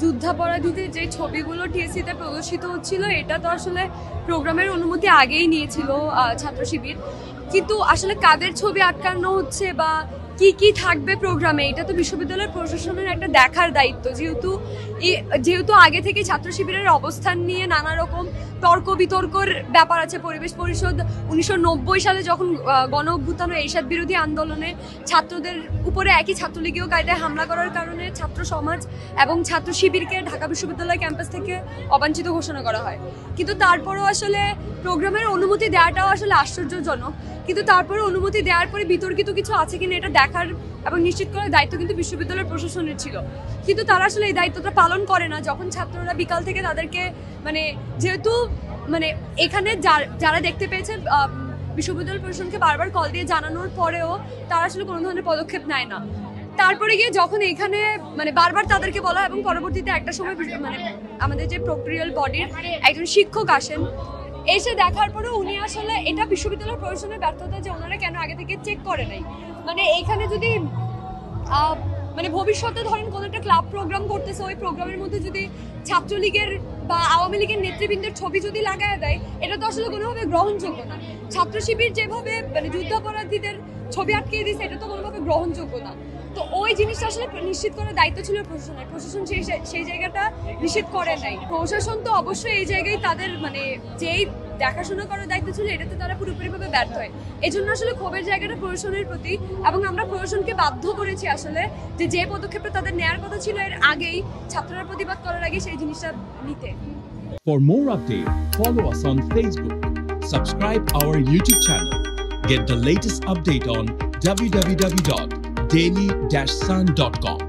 যুদ্ধাপরাধীদের যে ছবিগুলো টিএসসিতে প্রদর্শিত হচ্ছিল এটা তো আসলে প্রোগ্রামের অনুমতি আগেই নিয়েছিল ছাত্র শিবির, কিন্তু আসলে কাদের ছবি আটকানো হচ্ছে বা কি কি থাকবে প্রোগ্রামে এটা তো বিশ্ববিদ্যালয়ের প্রশাসনের একটা দেখার দায়িত্ব। যেহেতু আগে থেকে ছাত্র শিবিরের অবস্থান নিয়ে নানা রকম তর্ক বিতর্কর ব্যাপার আছে। পরিবেশ পরিষদ 1990 সালে যখন গণ অভ্যুত্থান ও এরশাদ বিরোধী আন্দোলনে ছাত্রদের উপরে একই ছাত্রলীগীয় কায়দায় হামলা করার কারণে ছাত্র সমাজ এবং ছাত্র শিবিরকে ঢাকা বিশ্ববিদ্যালয় ক্যাম্পাস থেকে অবাঞ্ছিত ঘোষণা করা হয়। কিন্তু তারপরও আসলে প্রোগ্রামের অনুমতি দেওয়াটাও আসলে আশ্চর্যজনক। কিন্তু তারপরে অনুমতি দেওয়ার পরে বিতর্কিত কিছু আছে কিনা এটা দেখার এবং নিশ্চিত করার দায়িত্ব কিন্তু বিশ্ববিদ্যালয়ের প্রশাসনের ছিল, কিন্তু তারা আসলে এই দায়িত্বটা পালন করে না। যখন ছাত্ররা বিকাল থেকে তাদেরকে যেহেতু এখানে যারা দেখতে পেয়েছেন বিশ্ববিদ্যালয় প্রশাসনকে বারবার কল দিয়ে জানানোর পরেও তারা আসলে কোনো ধরনের পদক্ষেপ নেয় না। তারপরে গিয়ে যখন এখানে বারবার তাদেরকে বলা এবং পরবর্তীতে একটা সময় আমাদের যে প্রক্রিয়াল বডির একজন শিক্ষক আসেন, এসে দেখার পরে উনি আসলে এটা বিশ্ববিদ্যালয় প্রশাসনের ব্যর্থতা যে ওনারা কেন আগে থেকে চেক করে নাই। এইখানে যদি ভবিষ্যতে ধরেন কোনো একটা ক্লাব প্রোগ্রাম করতেছে, ওই প্রোগ্রামের মধ্যে যদি ছাত্রলীগের বা আওয়ামী লীগের নেতৃবৃন্দের ছবি যদি লাগায় দেয় এটা তো আসলে কোনোভাবে গ্রহণযোগ্য না। ছাত্র শিবির যেভাবে যুদ্ধাপরাধীদের ছবি আটকে দিয়েছে এটা তো কোনোভাবে গ্রহণযোগ্য না। তো ওই জিনিসটা আসলে নিশ্চিত করার দায়িত্ব ছিল প্রশাসনের। প্রশাসন সেই জায়গাটা নিশ্চিত করে নাই। প্রশাসন তো অবশ্যই এই জায়গায় তাদের যেই দেখাশোনা করার দায়িত্ব ছিল এটাতে তারা পুরোপুরিভাবে ব্যর্থ হয়। এই জন্য আসলে ক্ষোভের জায়গাটা প্রশাসনের প্রতি, এবং আমরা প্রশাসনকে বাধ্য করেছি আসলে যে পদক্ষেপটা তাদের নেওয়ার কথা ছিল এর আগেই, ছাত্ররা প্রতিবাদ করার আগে সেই জিনিসটা নিতে। For more updates, follow us on Facebook, subscribe our YouTube channel, get the latest update on www.daily-sun.com.